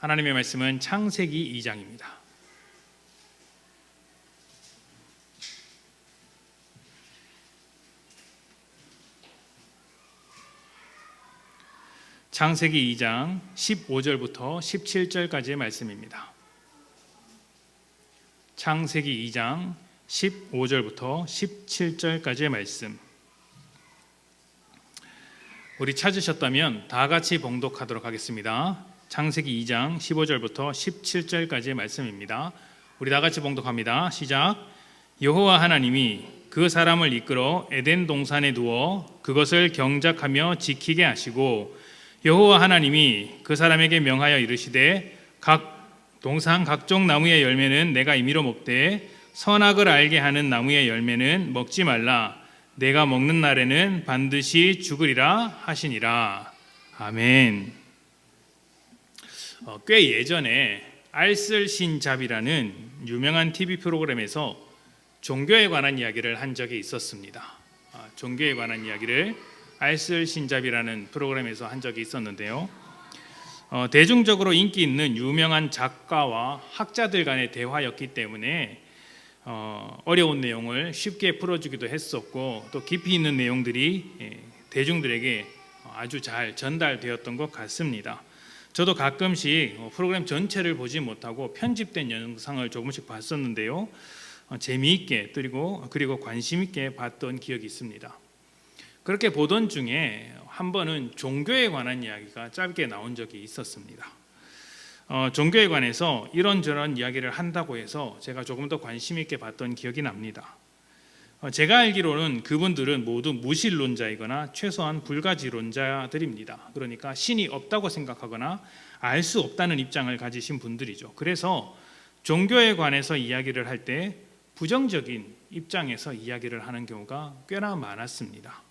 하나님의 말씀은 창세기 2장입니다. 창세기 2장 15절부터 17절까지의 말씀입니다. 창세기 2장 15절부터 17절까지의 말씀. 우리 찾으셨다면 다 같이 봉독하도록 하겠습니다. 창세기 2장 15절부터 17절까지의 말씀입니다. 우리 다 같이 봉독합니다. 시작. 여호와 하나님이 그 사람을 이끌어 에덴 동산에 두어 그것을 경작하며 지키게 하시고, 여호와 하나님이 그 사람에게 명하여 이르시되 각 동산 각종 나무의 열매는 내가 임의로 먹되 선악을 알게 하는 나무의 열매는 먹지 말라. 내가 먹는 날에는 반드시 죽으리라 하시니라. 아멘. 꽤 예전에 알쓸신잡이라는 유명한 TV 프로그램에서 종교에 관한 이야기를 한 적이 있었습니다. 종교에 관한 이야기를 알쓸신잡이라는 프로그램에서 한 적이 있었는데요. 대중적으로 인기 있는 유명한 작가와 학자들 간의 대화였기 때문에 어려운 내용을 쉽게 풀어주기도 했었고, 또 깊이 있는 내용들이 대중들에게 아주 잘 전달되었던 것 같습니다. 저도 가끔씩 프로그램 전체를 보지 못하고 편집된 영상을 조금씩 봤었는데요. 재미있게 그리고 관심 있게 봤던 기억이 있습니다. 그렇게 보던 중에 한 번은 종교에 관한 이야기가 짧게 나온 적이 있었습니다. 종교에 관해서 이런저런 이야기를 한다고 해서 제가 조금 더 관심 있게 봤던 기억이 납니다. 제가 알기로는 그분들은 모두 무신론자이거나 최소한 불가지론자들입니다. 그러니까 신이 없다고 생각하거나 알 수 없다는 입장을 가지신 분들이죠. 그래서 종교에 관해서 이야기를 할 때 부정적인 입장에서 이야기를 하는 경우가 꽤나 많았습니다.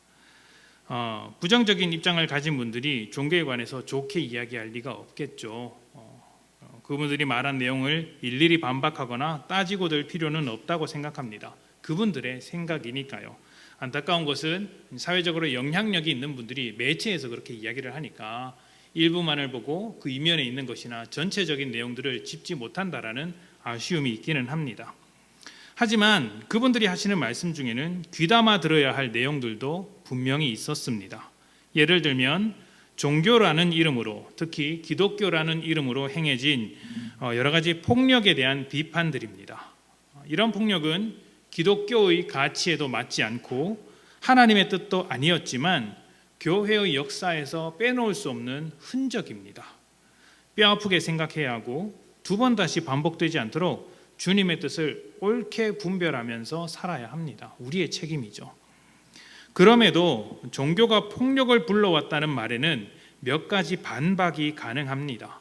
부정적인 입장을 가진 분들이 종교에 관해서 좋게 이야기할 리가 없겠죠. 그분들이 말한 내용을 일일이 반박하거나 따지고 들 필요는 없다고 생각합니다. 그분들의 생각이니까요. 안타까운 것은 사회적으로 영향력이 있는 분들이 매체에서 그렇게 이야기를 하니까 일부만을 보고 그 이면에 있는 것이나 전체적인 내용들을 짚지 못한다라는 아쉬움이 있기는 합니다. 하지만 그분들이 하시는 말씀 중에는 귀담아 들어야 할 내용들도 분명히 있었습니다. 예를 들면 종교라는 이름으로, 특히 기독교라는 이름으로 행해진 여러 가지 폭력에 대한 비판들입니다. 이런 폭력은 기독교의 가치에도 맞지 않고 하나님의 뜻도 아니었지만 교회의 역사에서 빼놓을 수 없는 흔적입니다. 뼈아프게 생각해야 하고 두 번 다시 반복되지 않도록 주님의 뜻을 옳게 분별하면서 살아야 합니다. 우리의 책임이죠. 그럼에도 종교가 폭력을 불러왔다는 말에는 몇 가지 반박이 가능합니다.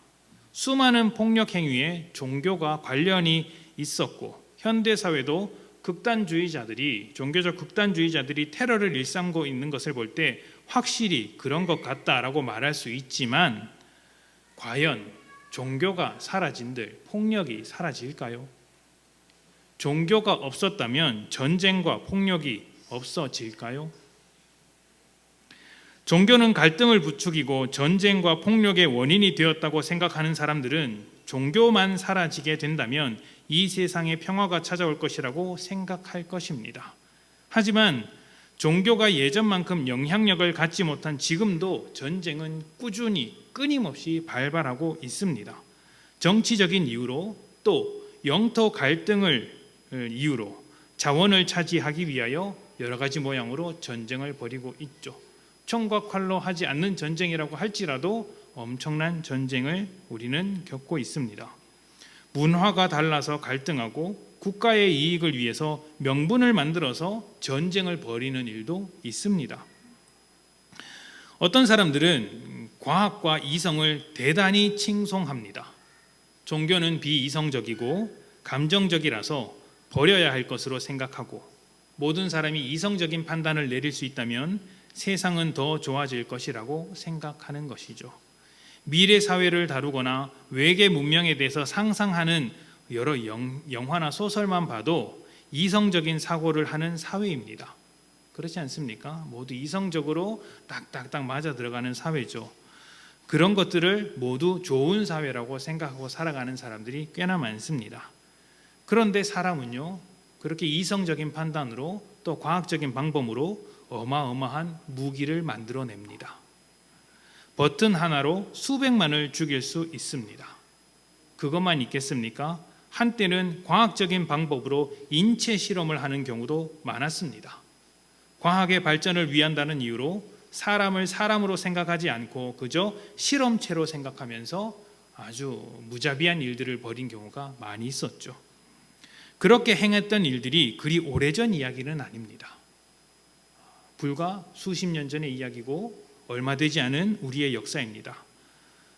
수많은 폭력 행위에 종교가 관련이 있었고, 현대사회도 종교적 극단주의자들이 테러를 일삼고 있는 것을 볼 때 확실히 그런 것 같다라고 말할 수 있지만, 과연 종교가 사라진들 폭력이 사라질까요? 종교가 없었다면 전쟁과 폭력이 없어질까요? 종교는 갈등을 부추기고 전쟁과 폭력의 원인이 되었다고 생각하는 사람들은 종교만 사라지게 된다면 이 세상에 평화가 찾아올 것이라고 생각할 것입니다. 하지만 종교가 예전만큼 영향력을 갖지 못한 지금도 전쟁은 꾸준히 끊임없이 발발하고 있습니다. 정치적인 이유로, 또 영토 갈등을 이유로 자원을 차지하기 위하여 여러 가지 모양으로 전쟁을 벌이고 있죠. 총과 칼로 하지 않는 전쟁이라고 할지라도 엄청난 전쟁을 우리는 겪고 있습니다. 문화가 달라서 갈등하고 국가의 이익을 위해서 명분을 만들어서 전쟁을 벌이는 일도 있습니다. 어떤 사람들은 과학과 이성을 대단히 칭송합니다. 종교는 비이성적이고 감정적이라서 버려야 할 것으로 생각하고, 모든 사람이 이성적인 판단을 내릴 수 있다면 세상은 더 좋아질 것이라고 생각하는 것이죠. 미래 사회를 다루거나 외계 문명에 대해서 상상하는 여러 영화나 소설만 봐도 이성적인 사고를 하는 사회입니다. 그렇지 않습니까? 모두 이성적으로 딱딱딱 맞아 들어가는 사회죠. 그런 것들을 모두 좋은 사회라고 생각하고 살아가는 사람들이 꽤나 많습니다. 그런데 사람은요, 그렇게 이성적인 판단으로 또 과학적인 방법으로 어마어마한 무기를 만들어냅니다. 버튼 하나로 수백만을 죽일 수 있습니다. 그것만 있겠습니까? 한때는 과학적인 방법으로 인체 실험을 하는 경우도 많았습니다. 과학의 발전을 위한다는 이유로 사람을 사람으로 생각하지 않고 그저 실험체로 생각하면서 아주 무자비한 일들을 벌인 경우가 많이 있었죠. 그렇게 행했던 일들이 그리 오래전 이야기는 아닙니다. 불과 수십 년 전의 이야기고 얼마 되지 않은 우리의 역사입니다.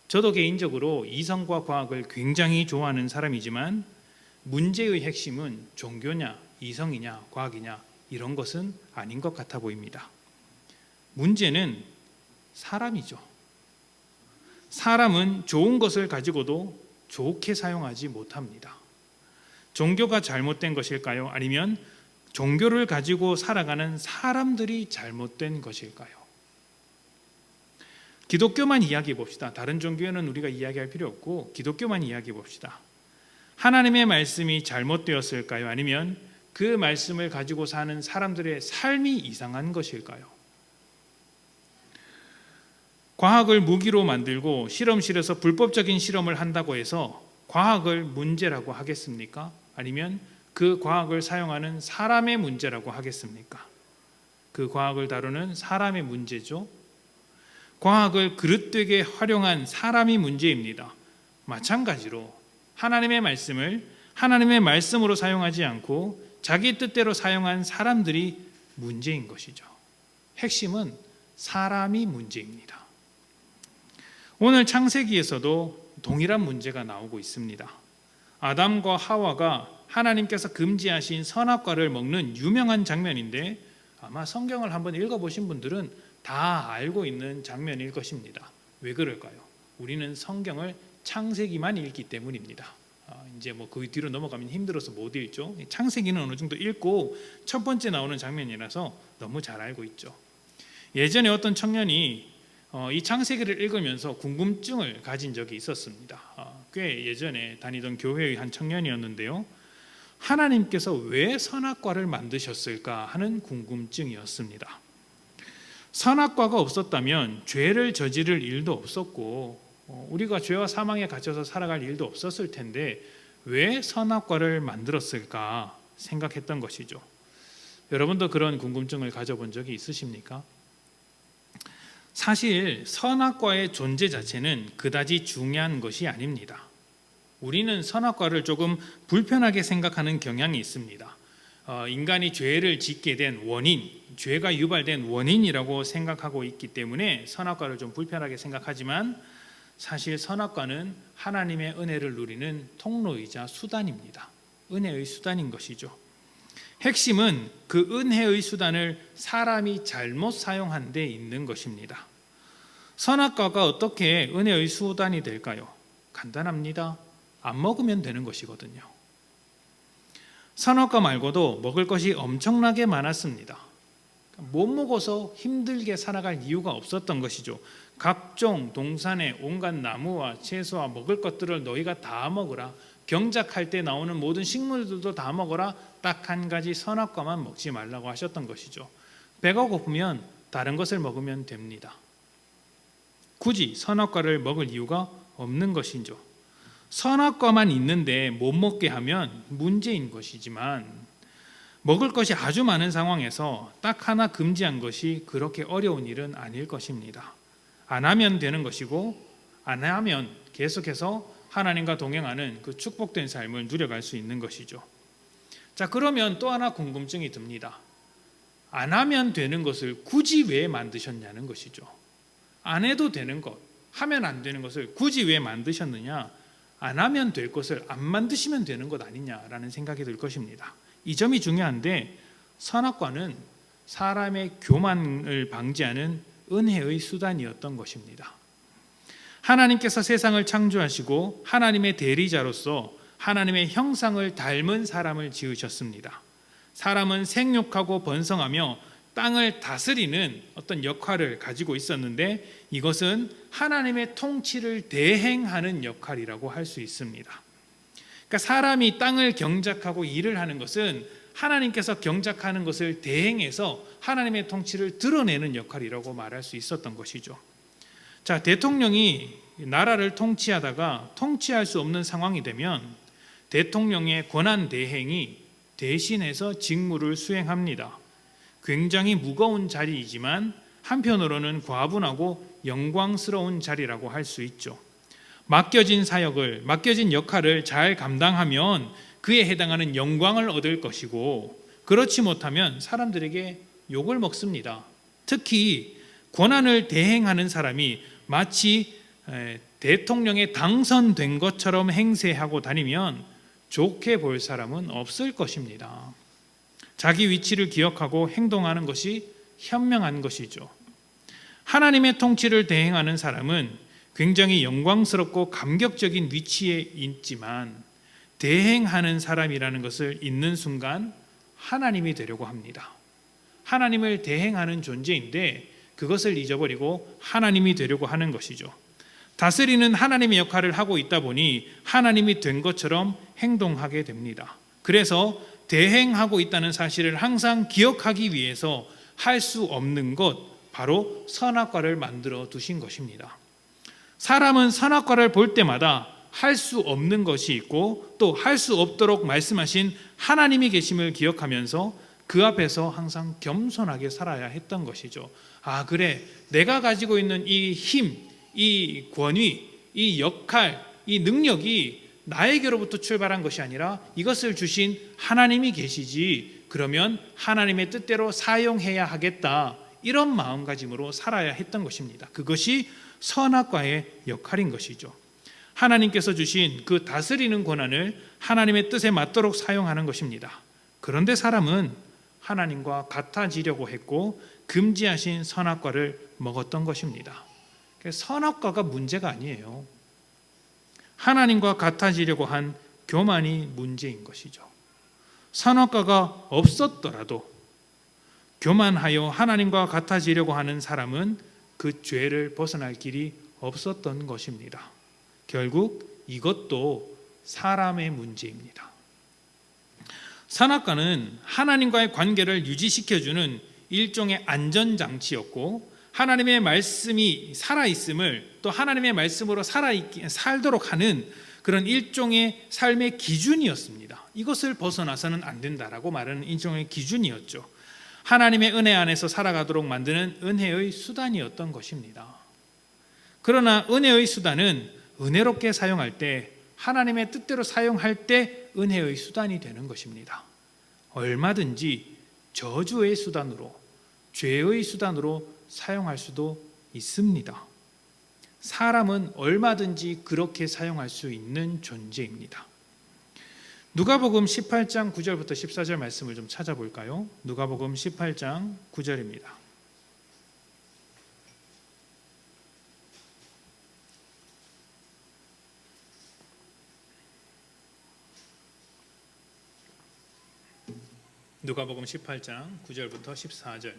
저도 개인적으로 이성과 과학을 굉장히 좋아하는 사람이지만 문제의 핵심은 종교냐, 이성이냐, 과학이냐 이런 것은 아닌 것 같아 보입니다. 문제는 사람이죠. 사람은 좋은 것을 가지고도 좋게 사용하지 못합니다. 종교가 잘못된 것일까요? 아니면 종교를 가지고 살아가는 사람들이 잘못된 것일까요? 기독교만 이야기해 봅시다. 다른 종교는 우리가 이야기할 필요 없고 기독교만 이야기해 봅시다. 하나님의 말씀이 잘못되었을까요? 아니면 그 말씀을 가지고 사는 사람들의 삶이 이상한 것일까요? 과학을 무기로 만들고 실험실에서 불법적인 실험을 한다고 해서 과학을 문제라고 하겠습니까? 아니면 그 과학을 사용하는 사람의 문제라고 하겠습니까? 그 과학을 다루는 사람의 문제죠. 과학을 그릇되게 활용한 사람이 문제입니다. 마찬가지로 하나님의 말씀을 하나님의 말씀으로 사용하지 않고 자기 뜻대로 사용한 사람들이 문제인 것이죠. 핵심은 사람이 문제입니다. 오늘 창세기에서도 동일한 문제가 나오고 있습니다. 아담과 하와가 하나님께서 금지하신 선악과를 먹는 유명한 장면인데 아마 성경을 한번 읽어보신 분들은 다 알고 있는 장면일 것입니다. 왜 그럴까요? 우리는 성경을 창세기만 읽기 때문입니다. 이제 그 뒤로 넘어가면 힘들어서 못 읽죠. 창세기는 어느 정도 읽고 첫 번째 나오는 장면이라서 너무 잘 알고 있죠. 예전에 어떤 청년이 이 창세기를 읽으면서 궁금증을 가진 적이 있었습니다. 꽤 예전에 다니던 교회의 한 청년이었는데요. 하나님께서 왜 선악과를 만드셨을까 하는 궁금증이었습니다. 선악과가 없었다면 죄를 저지를 일도 없었고 우리가 죄와 사망에 갇혀서 살아갈 일도 없었을 텐데 왜 선악과를 만들었을까 생각했던 것이죠. 여러분도 그런 궁금증을 가져본 적이 있으십니까? 사실 선악과의 존재 자체는 그다지 중요한 것이 아닙니다. 우리는 선악과를 조금 불편하게 생각하는 경향이 있습니다. 인간이 죄를 짓게 된 원인, 죄가 유발된 원인이라고 생각하고 있기 때문에 선악과를 좀 불편하게 생각하지만 사실 선악과는 하나님의 은혜를 누리는 통로이자 수단입니다. 은혜의 수단인 것이죠. 핵심은 그 은혜의 수단을 사람이 잘못 사용한 데 있는 것입니다. 선악과가 어떻게 은혜의 수단이 될까요? 간단합니다. 안 먹으면 되는 것이거든요. 선악과 말고도 먹을 것이 엄청나게 많았습니다. 못 먹어서 힘들게 살아갈 이유가 없었던 것이죠. 각종 동산의 온갖 나무와 채소와 먹을 것들을 너희가 다 먹으라. 경작할 때 나오는 모든 식물들도 다 먹어라. 딱 한 가지 선악과만 먹지 말라고 하셨던 것이죠. 배가 고프면 다른 것을 먹으면 됩니다. 굳이 선악과를 먹을 이유가 없는 것이죠. 선악과만 있는데 못 먹게 하면 문제인 것이지만 먹을 것이 아주 많은 상황에서 딱 하나 금지한 것이 그렇게 어려운 일은 아닐 것입니다. 안 하면 되는 것이고 안 하면 계속해서 하나님과 동행하는 그 축복된 삶을 누려갈 수 있는 것이죠. 자, 그러면 또 하나 궁금증이 듭니다. 안 하면 되는 것을 굳이 왜 만드셨냐는 것이죠. 안 해도 되는 것, 하면 안 되는 것을 굳이 왜 만드셨느냐? 안 하면 될 것을 안 만드시면 되는 것 아니냐라는 생각이 들 것입니다. 이 점이 중요한데 선악과는 사람의 교만을 방지하는 은혜의 수단이었던 것입니다. 하나님께서 세상을 창조하시고 하나님의 대리자로서 하나님의 형상을 닮은 사람을 지으셨습니다. 사람은 생육하고 번성하며 땅을 다스리는 어떤 역할을 가지고 있었는데 이것은 하나님의 통치를 대행하는 역할이라고 할 수 있습니다. 그러니까 사람이 땅을 경작하고 일을 하는 것은 하나님께서 경작하는 것을 대행해서 하나님의 통치를 드러내는 역할이라고 말할 수 있었던 것이죠. 자, 대통령이 나라를 통치하다가 통치할 수 없는 상황이 되면 대통령의 권한 대행이 대신해서 직무를 수행합니다. 굉장히 무거운 자리이지만 한편으로는 과분하고 영광스러운 자리라고 할 수 있죠. 맡겨진 역할을 잘 감당하면 그에 해당하는 영광을 얻을 것이고, 그렇지 못하면 사람들에게 욕을 먹습니다. 특히 권한을 대행하는 사람이 마치 대통령에 당선된 것처럼 행세하고 다니면 좋게 볼 사람은 없을 것입니다. 자기 위치를 기억하고 행동하는 것이 현명한 것이죠. 하나님의 통치를 대행하는 사람은 굉장히 영광스럽고 감격적인 위치에 있지만 대행하는 사람이라는 것을 잊는 순간 하나님이 되려고 합니다. 하나님을 대행하는 존재인데 그것을 잊어버리고 하나님이 되려고 하는 것이죠. 다스리는 하나님의 역할을 하고 있다 보니 하나님이 된 것처럼 행동하게 됩니다. 그래서 대행하고 있다는 사실을 항상 기억하기 위해서 할 수 없는 것, 바로 선악과를 만들어 두신 것입니다. 사람은 선악과를 볼 때마다 할 수 없는 것이 있고 또 할 수 없도록 말씀하신 하나님이 계심을 기억하면서 그 앞에서 항상 겸손하게 살아야 했던 것이죠. 아, 그래, 내가 가지고 있는 이 힘, 이 권위, 이 역할, 이 능력이 나에게로부터 출발한 것이 아니라 이것을 주신 하나님이 계시지, 그러면 하나님의 뜻대로 사용해야 하겠다, 이런 마음가짐으로 살아야 했던 것입니다. 그것이 선악과의 역할인 것이죠. 하나님께서 주신 그 다스리는 권한을 하나님의 뜻에 맞도록 사용하는 것입니다. 그런데 사람은 하나님과 같아지려고 했고 금지하신 선악과를 먹었던 것입니다. 선악과가 문제가 아니에요. 하나님과 같아지려고 한 교만이 문제인 것이죠. 선악과가 없었더라도 교만하여 하나님과 같아지려고 하는 사람은 그 죄를 벗어날 길이 없었던 것입니다. 결국 이것도 사람의 문제입니다. 선악과는 하나님과의 관계를 유지시켜주는 일종의 안전장치였고, 하나님의 말씀이 살아있음을 또 하나님의 말씀으로 살도록 하는 그런 일종의 삶의 기준이었습니다. 이것을 벗어나서는 안 된다라고 말하는 일종의 기준이었죠. 하나님의 은혜 안에서 살아가도록 만드는 은혜의 수단이었던 것입니다. 그러나 은혜의 수단은 은혜롭게 사용할 때, 하나님의 뜻대로 사용할 때 은혜의 수단이 되는 것입니다. 얼마든지 저주의 수단으로, 죄의 수단으로 사용할 수도 있습니다. 사람은 얼마든지 그렇게 사용할 수 있는 존재입니다. 누가복음 18장 9절부터 14절 말씀을 좀 찾아볼까요? 누가복음 18장 9절입니다. 누가복음 18장 9절부터 14절.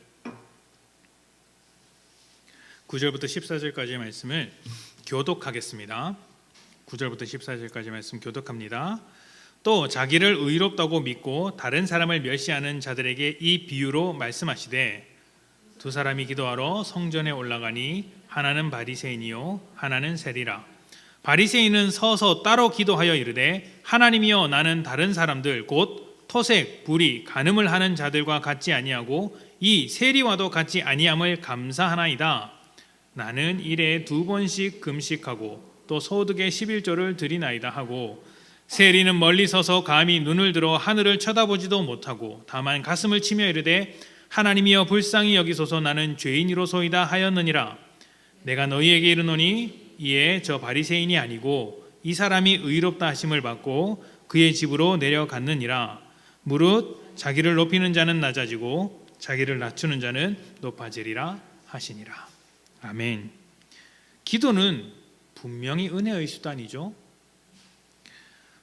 9절부터 14절까지의 말씀을 교독하겠습니다. 9절부터 14절까지 말씀 교독합니다. 또 자기를 의롭다고 믿고 다른 사람을 멸시하는 자들에게 이 비유로 말씀하시되, 두 사람이 기도하러 성전에 올라가니 하나는 바리새인이요 하나는 세리라. 바리새인은 서서 따로 기도하여 이르되, 하나님이여, 나는 다른 사람들 곧 토색, 불의, 간음을 하는 자들과 같지 아니하고 이 세리와도 같지 아니함을 감사하나이다. 나는 일에 2번씩 금식하고 또 소득의 11조를 드리나이다 하고, 세리는 멀리 서서 감히 눈을 들어 하늘을 쳐다보지도 못하고 다만 가슴을 치며 이르되, 하나님이여 불쌍히 여기소서, 나는 죄인이로소이다 하였느니라. 내가 너희에게 이르노니 이에 저 바리새인이 아니고 이 사람이 의롭다 하심을 받고 그의 집으로 내려갔느니라. 무릇 자기를 높이는 자는 낮아지고 자기를 낮추는 자는 높아지리라 하시니라. 아멘. 기도는 분명히 은혜의 수단이죠.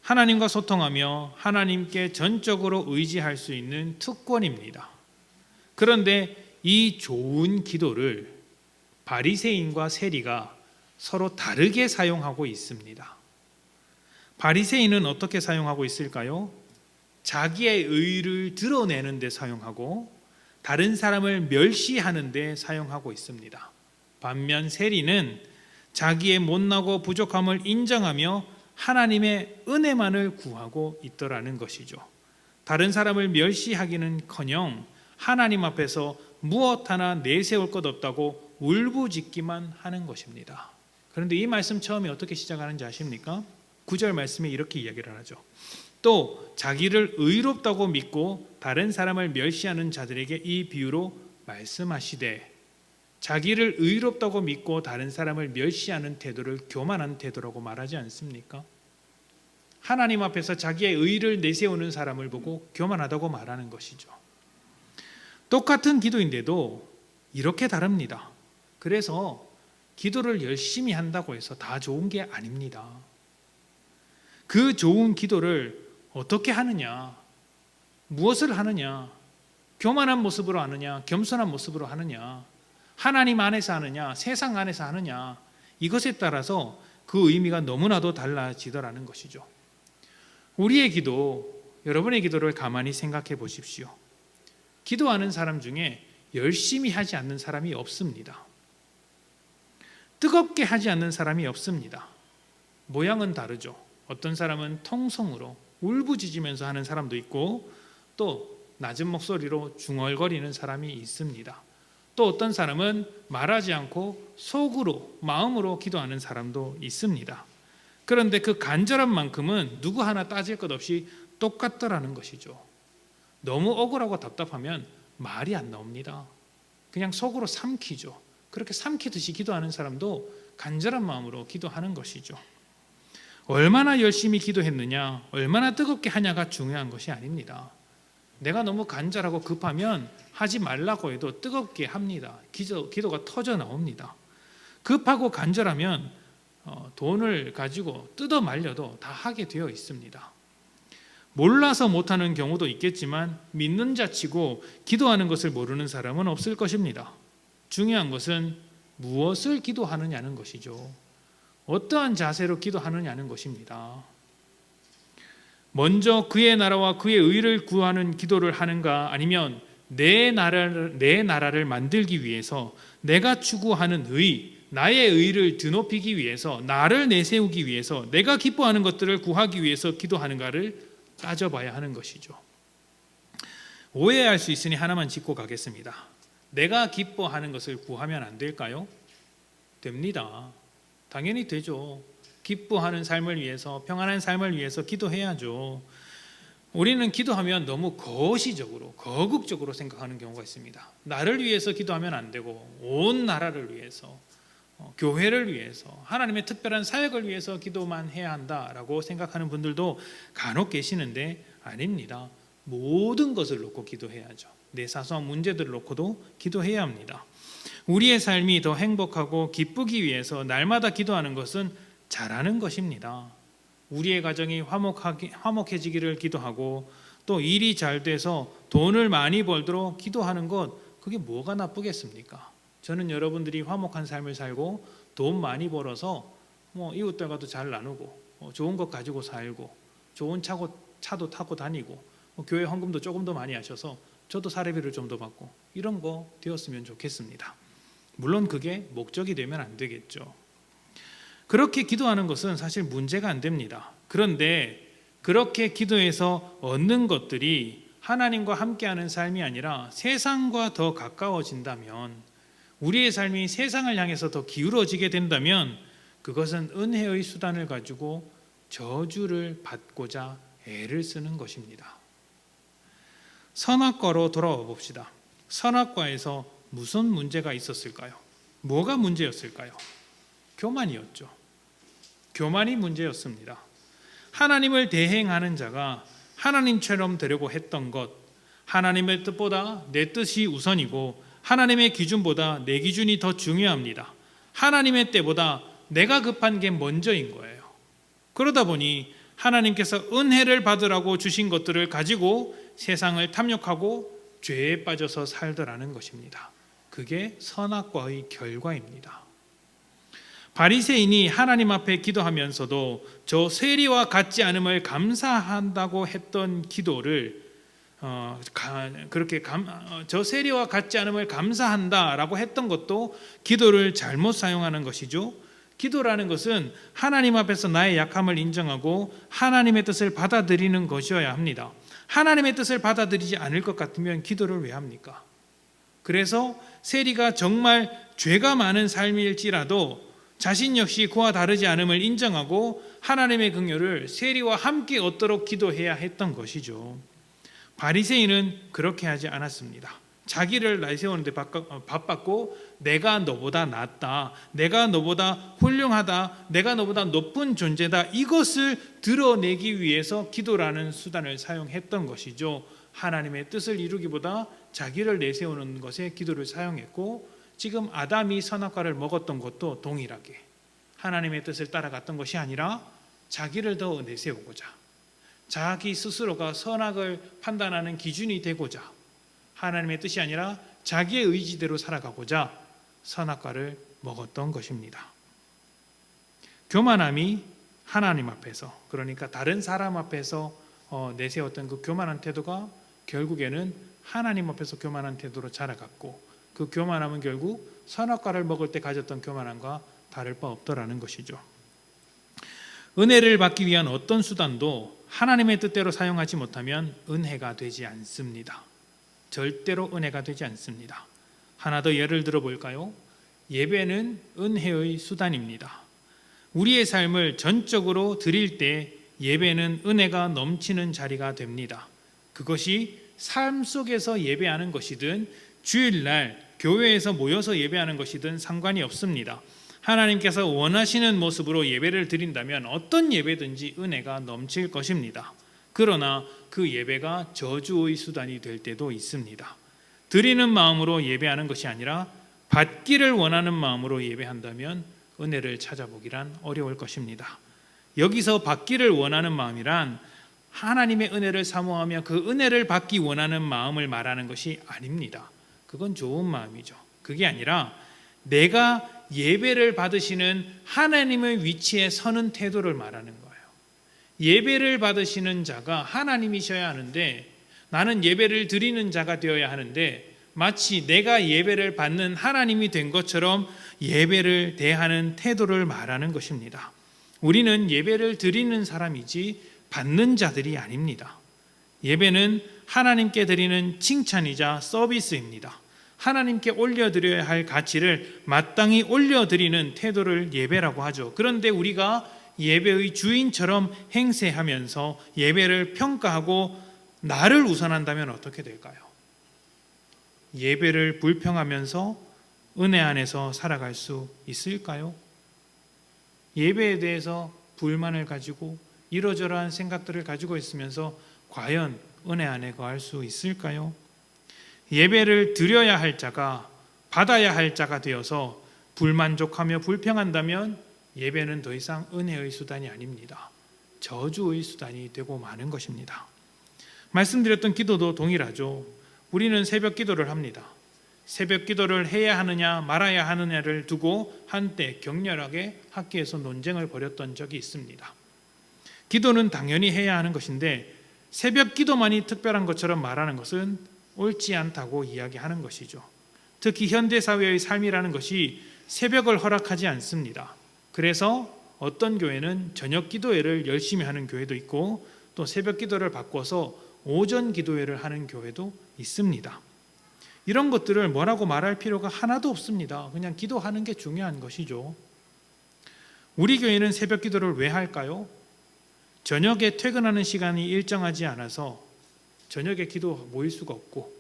하나님과 소통하며 하나님께 전적으로 의지할 수 있는 특권입니다. 그런데 이 좋은 기도를 바리새인과 세리가 서로 다르게 사용하고 있습니다. 바리새인은 어떻게 사용하고 있을까요? 자기의 의를 드러내는 데 사용하고 다른 사람을 멸시하는 데 사용하고 있습니다. 반면 세리는 자기의 못나고 부족함을 인정하며 하나님의 은혜만을 구하고 있더라는 것이죠. 다른 사람을 멸시하기는커녕 하나님 앞에서 무엇 하나 내세울 것 없다고 울부짖기만 하는 것입니다. 그런데 이 말씀 처음에 어떻게 시작하는지 아십니까? 9절 말씀에 이렇게 이야기를 하죠. 또 자기를 의롭다고 믿고 다른 사람을 멸시하는 자들에게 이 비유로 말씀하시되, 자기를 의롭다고 믿고 다른 사람을 멸시하는 태도를 교만한 태도라고 말하지 않습니까? 하나님 앞에서 자기의 의를 내세우는 사람을 보고 교만하다고 말하는 것이죠. 똑같은 기도인데도 이렇게 다릅니다. 그래서 기도를 열심히 한다고 해서 다 좋은 게 아닙니다. 그 좋은 기도를 어떻게 하느냐, 무엇을 하느냐, 교만한 모습으로 하느냐, 겸손한 모습으로 하느냐, 하나님 안에서 하느냐, 세상 안에서 하느냐, 이것에 따라서 그 의미가 너무나도 달라지더라는 것이죠. 우리의 기도, 여러분의 기도를 가만히 생각해 보십시오. 기도하는 사람 중에 열심히 하지 않는 사람이 없습니다. 뜨겁게 하지 않는 사람이 없습니다. 모양은 다르죠. 어떤 사람은 통성으로 울부짖으면서 하는 사람도 있고, 또 낮은 목소리로 중얼거리는 사람이 있습니다. 또 어떤 사람은 말하지 않고 속으로, 마음으로 기도하는 사람도 있습니다. 그런데 그 간절한 만큼은 누구 하나 따질 것 없이 똑같더라는 것이죠. 너무 억울하고 답답하면 말이 안 나옵니다. 그냥 속으로 삼키죠. 그렇게 삼키듯이 기도하는 사람도 간절한 마음으로 기도하는 것이죠. 얼마나 열심히 기도했느냐, 얼마나 뜨겁게 하냐가 중요한 것이 아닙니다. 내가 너무 간절하고 급하면 하지 말라고 해도 뜨겁게 합니다. 기도가 터져 나옵니다. 급하고 간절하면 돈을 가지고 뜯어 말려도 다 하게 되어 있습니다. 몰라서 못하는 경우도 있겠지만 믿는 자치고 기도하는 것을 모르는 사람은 없을 것입니다. 중요한 것은 무엇을 기도하느냐는 것이죠. 어떠한 자세로 기도하느냐는 것입니다. 먼저 그의 나라와 그의 의를 구하는 기도를 하는가, 아니면 내 나라를 만들기 위해서 내가 추구하는 의, 나의 의를 드높이기 위해서, 나를 내세우기 위해서, 내가 기뻐하는 것들을 구하기 위해서 기도하는가를 따져봐야 하는 것이죠. 오해할 수 있으니 하나만 짚고 가겠습니다. 내가 기뻐하는 것을 구하면 안 될까요? 됩니다. 당연히 되죠. 기뻐하는 삶을 위해서, 평안한 삶을 위해서 기도해야죠. 우리는 기도하면 너무 거시적으로, 거국적으로 생각하는 경우가 있습니다. 나를 위해서 기도하면 안 되고, 온 나라를 위해서, 교회를 위해서, 하나님의 특별한 사역을 위해서 기도만 해야 한다라고 생각하는 분들도 간혹 계시는데 아닙니다. 모든 것을 놓고 기도해야죠. 내 사소한 문제들을 놓고도 기도해야 합니다. 우리의 삶이 더 행복하고 기쁘기 위해서 날마다 기도하는 것은 잘하는 것입니다. 우리의 가정이 화목해지기를 기도하고, 또 일이 잘 돼서 돈을 많이 벌도록 기도하는 것, 그게 뭐가 나쁘겠습니까? 저는 여러분들이 화목한 삶을 살고 돈 많이 벌어서 이웃들과도 잘 나누고, 좋은 것 가지고 살고, 좋은 차도 타고 다니고, 교회 헌금도 조금 더 많이 하셔서 저도 사례비를 좀 더 받고, 이런 거 되었으면 좋겠습니다. 물론 그게 목적이 되면 안 되겠죠. 그렇게 기도하는 것은 사실 문제가 안 됩니다. 그런데 그렇게 기도해서 얻는 것들이 하나님과 함께하는 삶이 아니라 세상과 더 가까워진다면, 우리의 삶이 세상을 향해서 더 기울어지게 된다면, 그것은 은혜의 수단을 가지고 저주를 받고자 애를 쓰는 것입니다. 선악과로 돌아와 봅시다. 선악과에서 무슨 문제가 있었을까요? 뭐가 문제였을까요? 교만이었죠. 교만이 문제였습니다. 하나님을 대행하는 자가 하나님처럼 되려고 했던 것, 하나님의 뜻보다 내 뜻이 우선이고 하나님의 기준보다 내 기준이 더 중요합니다. 하나님의 때보다 내가 급한 게 먼저인 거예요. 그러다 보니 하나님께서 은혜를 받으라고 주신 것들을 가지고 세상을 탐욕하고 죄에 빠져서 살더라는 것입니다. 그게 선악과의 결과입니다. 바리새인이 하나님 앞에 기도하면서도 저 세리와 같지 않음을 감사한다고 했던 기도를 저 세리와 같지 않음을 감사한다라고 했던 것도 기도를 잘못 사용하는 것이죠. 기도라는 것은 하나님 앞에서 나의 약함을 인정하고 하나님의 뜻을 받아들이는 것이어야 합니다. 하나님의 뜻을 받아들이지 않을 것 같으면 기도를 왜 합니까? 그래서 세리가 정말 죄가 많은 삶일지라도 자신 역시 그와 다르지 않음을 인정하고 하나님의 긍휼을 세리와 함께 얻도록 기도해야 했던 것이죠. 바리새인은 그렇게 하지 않았습니다. 자기를 내세우는데 바빴고 내가 너보다 낫다, 내가 너보다 훌륭하다, 내가 너보다 높은 존재다, 이것을 드러내기 위해서 기도라는 수단을 사용했던 것이죠. 하나님의 뜻을 이루기보다 자기를 내세우는 것에 기도를 사용했고, 지금 아담이 선악과를 먹었던 것도 동일하게 하나님의 뜻을 따라갔던 것이 아니라 자기를 더 내세우고자, 자기 스스로가 선악을 판단하는 기준이 되고자, 하나님의 뜻이 아니라 자기의 의지대로 살아가고자 선악과를 먹었던 것입니다. 교만함이 하나님 앞에서, 그러니까 다른 사람 앞에서 내세웠던 그 교만한 태도가 결국에는 하나님 앞에서 교만한 태도로 자라갔고, 그 교만함은 결국 선악과를 먹을 때 가졌던 교만함과 다를 바 없더라는 것이죠. 은혜를 받기 위한 어떤 수단도 하나님의 뜻대로 사용하지 못하면 은혜가 되지 않습니다. 절대로 은혜가 되지 않습니다. 하나 더 예를 들어 볼까요? 예배는 은혜의 수단입니다. 우리의 삶을 전적으로 드릴 때 예배는 은혜가 넘치는 자리가 됩니다. 그것이 삶 속에서 예배하는 것이든 주일날 교회에서 모여서 예배하는 것이든 상관이 없습니다. 하나님께서 원하시는 모습으로 예배를 드린다면 어떤 예배든지 은혜가 넘칠 것입니다. 그러나 그 예배가 저주의 수단이 될 때도 있습니다. 드리는 마음으로 예배하는 것이 아니라 받기를 원하는 마음으로 예배한다면 은혜를 찾아보기란 어려울 것입니다. 여기서 받기를 원하는 마음이란 하나님의 은혜를 사모하며 그 은혜를 받기 원하는 마음을 말하는 것이 아닙니다. 그건 좋은 마음이죠. 그게 아니라 내가 예배를 받으시는 하나님의 위치에 서는 태도를 말하는 거예요. 예배를 받으시는 자가 하나님이셔야 하는데, 나는 예배를 드리는 자가 되어야 하는데, 마치 내가 예배를 받는 하나님이 된 것처럼 예배를 대하는 태도를 말하는 것입니다. 우리는 예배를 드리는 사람이지 받는 자들이 아닙니다. 예배는 하나님께 드리는 칭찬이자 서비스입니다. 하나님께 올려드려야 할 가치를 마땅히 올려드리는 태도를 예배라고 하죠. 그런데 우리가 예배의 주인처럼 행세하면서 예배를 평가하고 나를 우선한다면 어떻게 될까요? 예배를 불평하면서 은혜 안에서 살아갈 수 있을까요? 예배에 대해서 불만을 가지고 이러저러한 생각들을 가지고 있으면서 과연 은혜 안에 거할 수 있을까요? 예배를 드려야 할 자가 받아야 할 자가 되어서 불만족하며 불평한다면 예배는 더 이상 은혜의 수단이 아닙니다. 저주의 수단이 되고 마는 것입니다. 말씀드렸던 기도도 동일하죠. 우리는 새벽 기도를 합니다. 새벽 기도를 해야 하느냐 말아야 하느냐를 두고 한때 격렬하게 학교에서 논쟁을 벌였던 적이 있습니다. 기도는 당연히 해야 하는 것인데 새벽 기도만이 특별한 것처럼 말하는 것은 옳지 않다고 이야기하는 것이죠. 특히 현대사회의 삶이라는 것이 새벽을 허락하지 않습니다. 그래서 어떤 교회는 저녁 기도회를 열심히 하는 교회도 있고, 또 새벽 기도를 바꿔서 오전 기도회를 하는 교회도 있습니다. 이런 것들을 뭐라고 말할 필요가 하나도 없습니다. 그냥 기도하는 게 중요한 것이죠. 우리 교회는 새벽 기도를 왜 할까요? 저녁에 퇴근하는 시간이 일정하지 않아서 저녁에 기도 모일 수가 없고,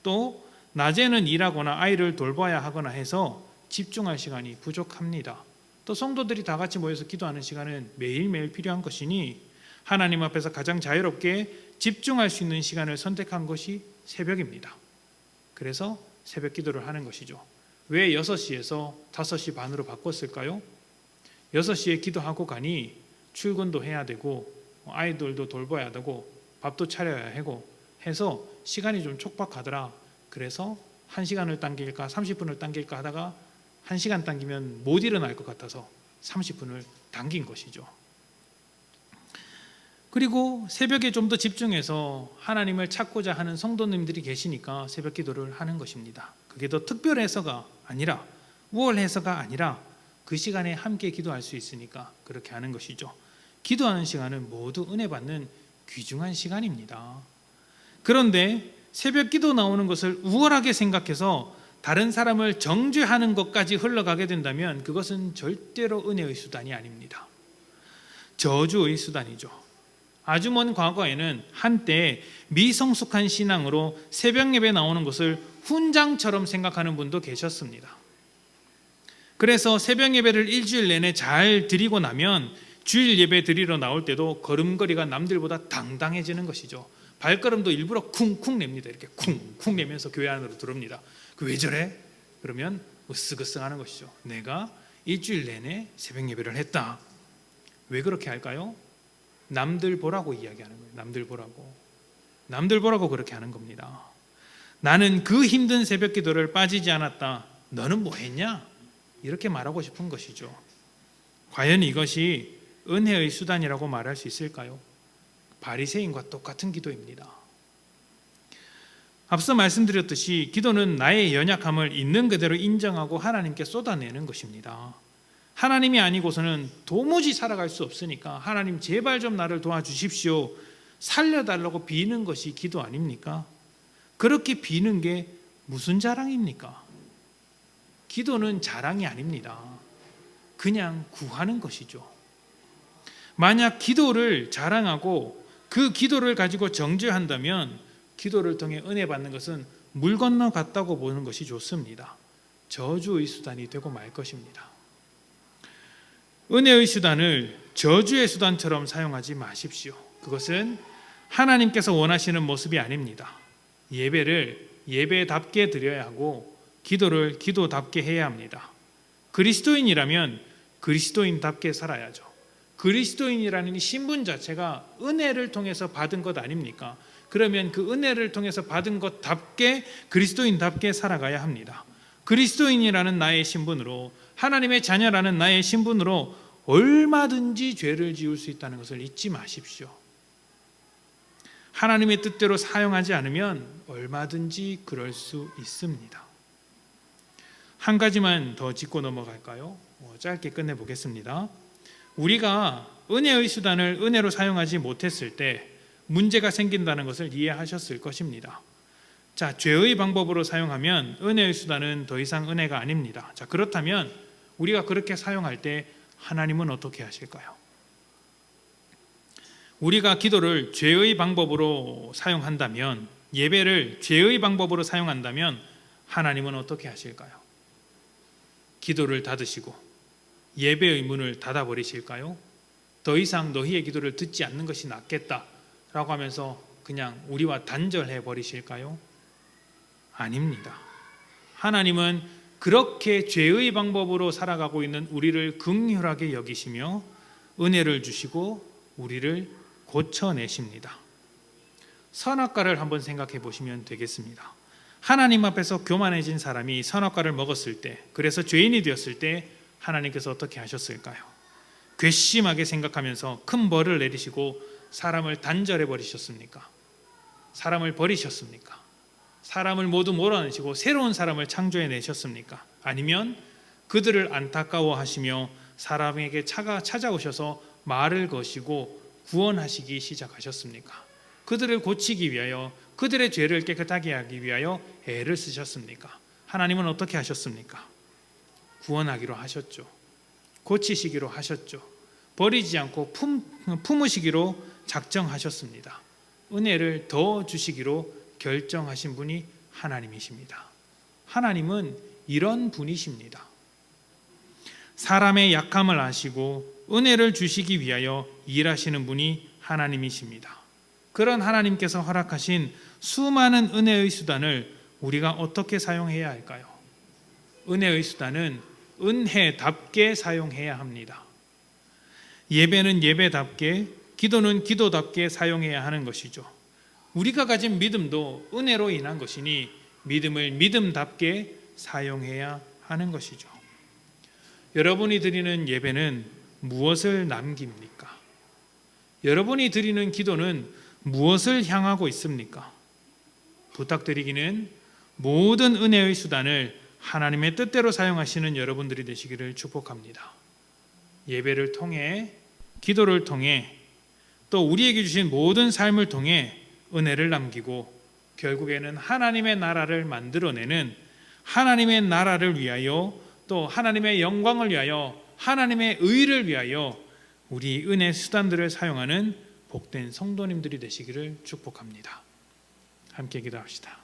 또 낮에는 일하거나 아이를 돌봐야 하거나 해서 집중할 시간이 부족합니다. 또 성도들이 다 같이 모여서 기도하는 시간은 매일매일 필요한 것이니 하나님 앞에서 가장 자유롭게 집중할 수 있는 시간을 선택한 것이 새벽입니다. 그래서 새벽 기도를 하는 것이죠. 왜 6시에서 5시 반으로 바꿨을까요? 6시에 기도하고 가니 출근도 해야 되고 아이들도 돌봐야 되고 밥도 차려야 하고 해서 시간이 좀 촉박하더라. 그래서 1시간을 당길까 30분을 당길까 하다가 1시간 당기면 못 일어날 것 같아서 30분을 당긴 것이죠. 그리고 새벽에 좀 더 집중해서 하나님을 찾고자 하는 성도님들이 계시니까 새벽 기도를 하는 것입니다. 그게 더 특별해서가 아니라 우월해서가 아니라 그 시간에 함께 기도할 수 있으니까 그렇게 하는 것이죠. 기도하는 시간은 모두 은혜 받는 귀중한 시간입니다. 그런데 새벽 기도 나오는 것을 우월하게 생각해서 다른 사람을 정죄하는 것까지 흘러가게 된다면 그것은 절대로 은혜의 수단이 아닙니다. 저주의 수단이죠. 아주 먼 과거에는 한때 미성숙한 신앙으로 새벽 예배 나오는 것을 훈장처럼 생각하는 분도 계셨습니다. 그래서 새벽 예배를 일주일 내내 잘 드리고 나면 주일 예배 드리러 나올 때도 걸음걸이가 남들보다 당당해지는 것이죠. 발걸음도 일부러 쿵쿵 냅니다. 이렇게 쿵쿵 내면서 교회 안으로 들어옵니다. 왜 저래? 그러면 으쓱으쓱하는 것이죠. 내가 일주일 내내 새벽 예배를 했다. 왜 그렇게 할까요? 남들 보라고 이야기하는 거예요. 남들 보라고 그렇게 하는 겁니다. 나는 그 힘든 새벽 기도를 빠지지 않았다. 너는 뭐 했냐? 이렇게 말하고 싶은 것이죠. 과연 이것이 은혜의 수단이라고 말할 수 있을까요? 바리새인과 똑같은 기도입니다. 앞서 말씀드렸듯이 기도는 나의 연약함을 있는 그대로 인정하고 하나님께 쏟아내는 것입니다. 하나님이 아니고서는 도무지 살아갈 수 없으니까 하나님 제발 좀 나를 도와주십시오. 살려달라고 비는 것이 기도 아닙니까? 그렇게 비는 게 무슨 자랑입니까? 기도는 자랑이 아닙니다. 그냥 구하는 것이죠. 만약 기도를 자랑하고 그 기도를 가지고 정죄한다면 기도를 통해 은혜 받는 것은 물 건너 갔다고 보는 것이 좋습니다. 저주의 수단이 되고 말 것입니다. 은혜의 수단을 저주의 수단처럼 사용하지 마십시오. 그것은 하나님께서 원하시는 모습이 아닙니다. 예배를 예배답게 드려야 하고 기도를 기도답게 해야 합니다. 그리스도인이라면 그리스도인답게 살아야죠. 그리스도인이라는 이 신분 자체가 은혜를 통해서 받은 것 아닙니까? 그러면 그 은혜를 통해서 받은 것답게 그리스도인답게 살아가야 합니다. 그리스도인이라는 나의 신분으로, 하나님의 자녀라는 나의 신분으로 얼마든지 죄를 지을 수 있다는 것을 잊지 마십시오. 하나님의 뜻대로 사용하지 않으면 얼마든지 그럴 수 있습니다. 한 가지만 더 짚고 넘어갈까요? 짧게 끝내보겠습니다. 우리가 은혜의 수단을 은혜로 사용하지 못했을 때 문제가 생긴다는 것을 이해하셨을 것입니다. 자, 죄의 방법으로 사용하면 은혜의 수단은 더 이상 은혜가 아닙니다. 자, 그렇다면 우리가 그렇게 사용할 때 하나님은 어떻게 하실까요? 우리가 기도를 죄의 방법으로 사용한다면, 예배를 죄의 방법으로 사용한다면 하나님은 어떻게 하실까요? 기도를 닫으시고 예배의 문을 닫아버리실까요? 더 이상 너희의 기도를 듣지 않는 것이 낫겠다라고 하면서 그냥 우리와 단절해 버리실까요? 아닙니다. 하나님은 그렇게 죄의 방법으로 살아가고 있는 우리를 긍휼하게 여기시며 은혜를 주시고 우리를 고쳐내십니다. 선악과를 한번 생각해 보시면 되겠습니다. 하나님 앞에서 교만해진 사람이 선악과를 먹었을 때, 그래서 죄인이 되었을 때 하나님께서 어떻게 하셨을까요? 괘씸하게 생각하면서 큰 벌을 내리시고 사람을 단절해 버리셨습니까? 사람을 버리셨습니까? 사람을 모두 몰아내시고 새로운 사람을 창조해 내셨습니까? 아니면 그들을 안타까워하시며 사람에게 찾아오셔서 말을 거시고 구원하시기 시작하셨습니까? 그들을 고치기 위하여, 그들의 죄를 깨끗하게 하기 위하여 애를 쓰셨습니까? 하나님은 어떻게 하셨습니까? 구원하기로 하셨죠. 고치시기로 하셨죠. 버리지 않고 품으시기로 작정하셨습니다. 은혜를 더 주시기로 결정하신 분이 하나님이십니다. 하나님은 이런 분이십니다. 사람의 약함을 아시고 은혜를 주시기 위하여 일하시는 분이 하나님이십니다. 그런 하나님께서 허락하신 수많은 은혜의 수단을 우리가 어떻게 사용해야 할까요? 은혜의 수단은 은혜답게 사용해야 합니다. 예배는 예배답게, 기도는 기도답게 사용해야 하는 것이죠. 우리가 가진 믿음도 은혜로 인한 것이니 믿음을 믿음답게 사용해야 하는 것이죠. 여러분이 드리는 예배는 무엇을 남깁니까? 여러분이 드리는 기도는 무엇을 향하고 있습니까? 부탁드리기는 모든 은혜의 수단을 하나님의 뜻대로 사용하시는 여러분들이 되시기를 축복합니다. 예배를 통해, 기도를 통해, 또 우리에게 주신 모든 삶을 통해 은혜를 남기고 결국에는 하나님의 나라를 만들어내는, 하나님의 나라를 위하여, 또 하나님의 영광을 위하여, 하나님의 의를 위하여 우리 은혜 수단들을 사용하는 복된 성도님들이 되시기를 축복합니다. 함께 기도합시다.